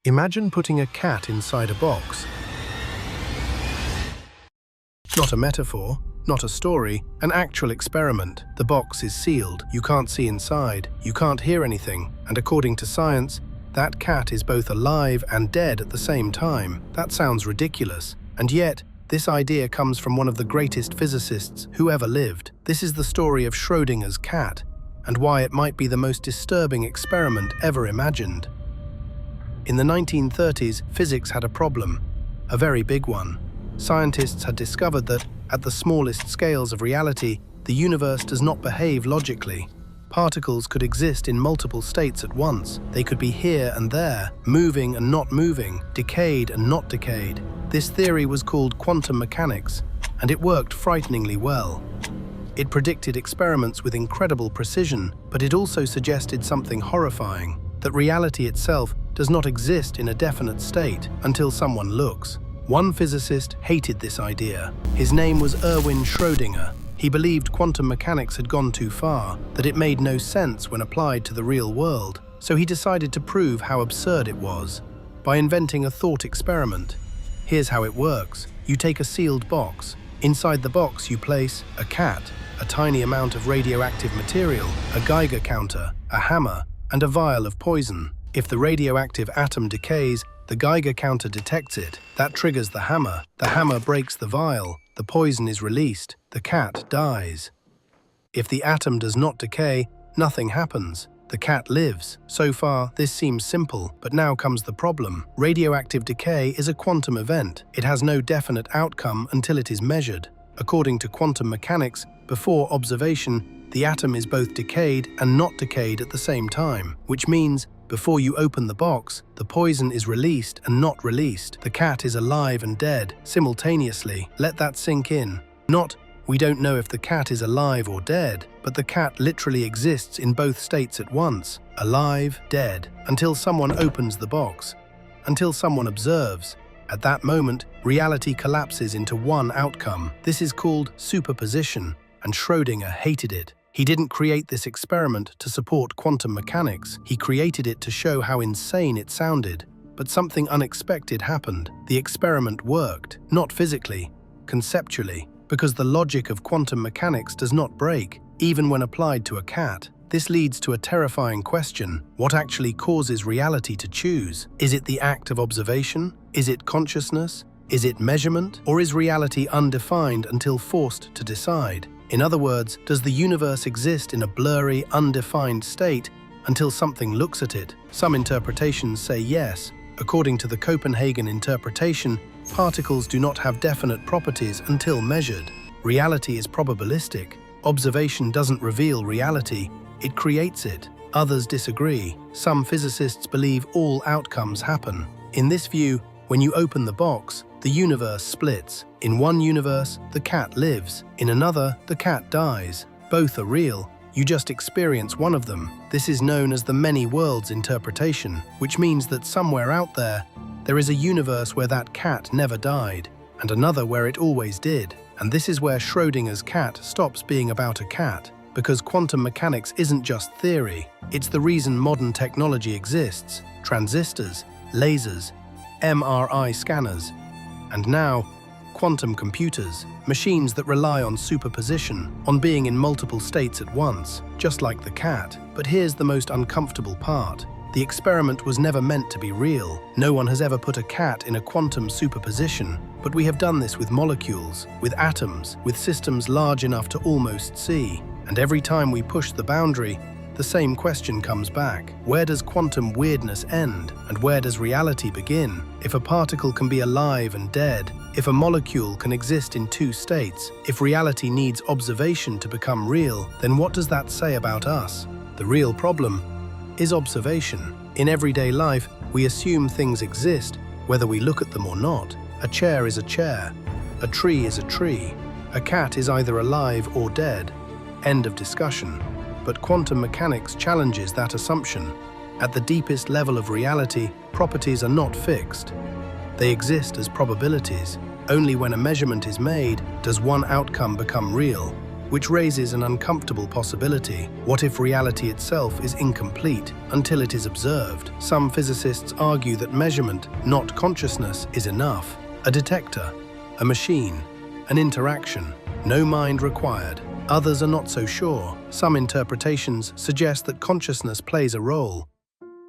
Imagine putting a cat inside a box. Not a metaphor, not a story, an actual experiment. The box is sealed, you can't see inside, you can't hear anything, and according to science, that cat is both alive and dead at the same time. That sounds ridiculous, and yet, this idea comes from one of the greatest physicists who ever lived. This is the story of Schrödinger's cat, and why it might be the most disturbing experiment ever imagined. In the 1930s, physics had a problem, a very big one. Scientists had discovered that, at the smallest scales of reality, the universe does not behave logically. Particles could exist in multiple states at once. They could be here and there, moving and not moving, decayed and not decayed. This theory was called quantum mechanics, and it worked frighteningly well. It predicted experiments with incredible precision, but it also suggested something horrifying, that reality itself does not exist in a definite state until someone looks. One physicist hated this idea. His name was Erwin Schrödinger. He believed quantum mechanics had gone too far, that it made no sense when applied to the real world, so he decided to prove how absurd it was by inventing a thought experiment. Here's how it works. You take a sealed box. Inside the box you place a cat, a tiny amount of radioactive material, a Geiger counter, a hammer, and a vial of poison. If the radioactive atom decays, the Geiger counter detects it. That triggers the hammer. The hammer breaks the vial. The poison is released. The cat dies. If the atom does not decay, nothing happens. The cat lives. So far, this seems simple, but now comes the problem. Radioactive decay is a quantum event. It has no definite outcome until it is measured. According to quantum mechanics, before observation, the atom is both decayed and not decayed at the same time, which means before you open the box, the poison is released and not released. The cat is alive and dead simultaneously. Let that sink in. Not, we don't know if the cat is alive or dead, but the cat literally exists in both states at once, alive, dead, until someone opens the box, until someone observes. At that moment, reality collapses into one outcome. This is called superposition, and Schrödinger hated it. He didn't create this experiment to support quantum mechanics. He created it to show how insane it sounded. But something unexpected happened. The experiment worked, not physically, conceptually, because the logic of quantum mechanics does not break, even when applied to a cat. This leads to a terrifying question. What actually causes reality to choose? Is it the act of observation? Is it consciousness? Is it measurement? Or is reality undefined until forced to decide? In other words, does the universe exist in a blurry, undefined state until something looks at it? Some interpretations say yes. According to the Copenhagen interpretation, particles do not have definite properties until measured. Reality is probabilistic. Observation doesn't reveal reality, it creates it. Others disagree. Some physicists believe all outcomes happen. In this view, when you open the box, the universe splits. In one universe, the cat lives. In another, the cat dies. Both are real. You just experience one of them. This is known as the many worlds interpretation, which means that somewhere out there is a universe where that cat never died, and another where it always did. And this is where Schrödinger's cat stops being about a cat, because quantum mechanics isn't just theory. It's the reason modern technology exists. Transistors, lasers, MRI scanners, and now, quantum computers, machines that rely on superposition, on being in multiple states at once, just like the cat. But here's the most uncomfortable part. The experiment was never meant to be real. No one has ever put a cat in a quantum superposition, but we have done this with molecules, with atoms, with systems large enough to almost see. And every time we push the boundary, the same question comes back. Where does quantum weirdness end, and where does reality begin? If a particle can be alive and dead, if a molecule can exist in two states, if reality needs observation to become real, then what does that say about us? The real problem is observation. In everyday life, we assume things exist, whether we look at them or not. A chair is a chair. A tree is a tree. A cat is either alive or dead. End of discussion. But quantum mechanics challenges that assumption. At the deepest level of reality, properties are not fixed. They exist as probabilities. Only when a measurement is made does one outcome become real. which raises an uncomfortable possibility. What if reality itself is incomplete until it is observed? Some physicists argue that measurement, not consciousness, is enough. A detector, a machine, an interaction, no mind required. Others are not so sure. Some interpretations suggest that consciousness plays a role,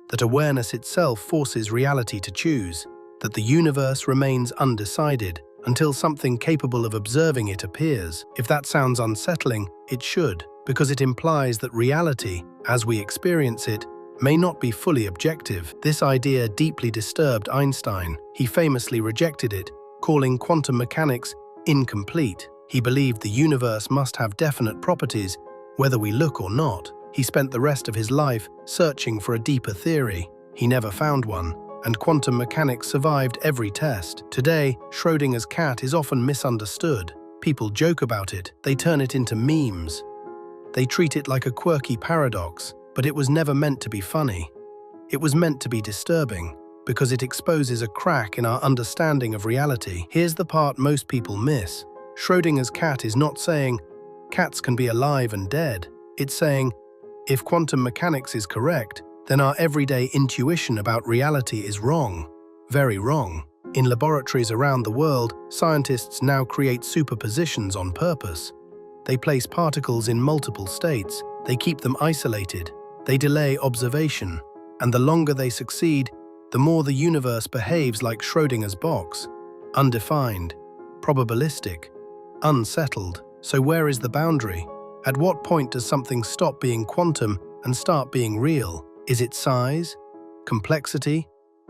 that awareness itself forces reality to choose, that the universe remains undecided until something capable of observing it appears. If that sounds unsettling, it should, because it implies that reality, as we experience it, may not be fully objective. This idea deeply disturbed Einstein. He famously rejected it, calling quantum mechanics incomplete. He believed the universe must have definite properties, whether we look or not. He spent the rest of his life searching for a deeper theory. He never found one, and quantum mechanics survived every test. Today, Schrödinger's cat is often misunderstood. People joke about it, they turn it into memes. They treat it like a quirky paradox, but it was never meant to be funny. It was meant to be disturbing, because it exposes a crack in our understanding of reality. Here's the part most people miss. Schrödinger's cat is not saying, cats can be alive and dead. It's saying, if quantum mechanics is correct, then our everyday intuition about reality is wrong. Very wrong. In laboratories around the world, scientists now create superpositions on purpose. They place particles in multiple states, they keep them isolated, they delay observation, and the longer they succeed, the more the universe behaves like Schrödinger's box. Undefined, probabilistic, unsettled. So where is the boundary? At what point does something stop being quantum and start being real? Is it size, complexity,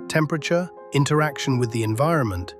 temperature, interaction with the environment?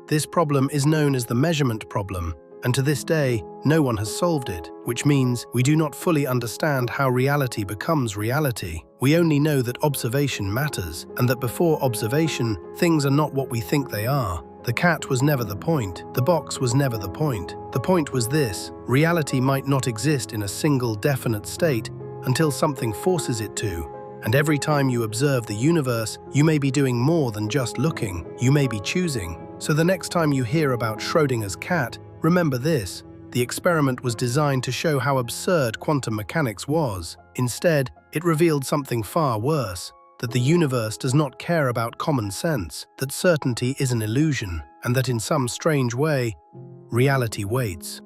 This problem is known as the measurement problem, and to this day, no one has solved it, which means we do not fully understand how reality becomes reality. We only know that observation matters, and that before observation, things are not what we think they are. The cat was never the point. The box was never the point. The point was this: reality might not exist in a single definite state until something forces it to. And every time you observe the universe, you may be doing more than just looking. You may be choosing. So the next time you hear about Schrödinger's cat, remember this: the experiment was designed to show how absurd quantum mechanics was. Instead, it revealed something far worse: that the universe does not care about common sense, that certainty is an illusion, and that in some strange way, reality waits.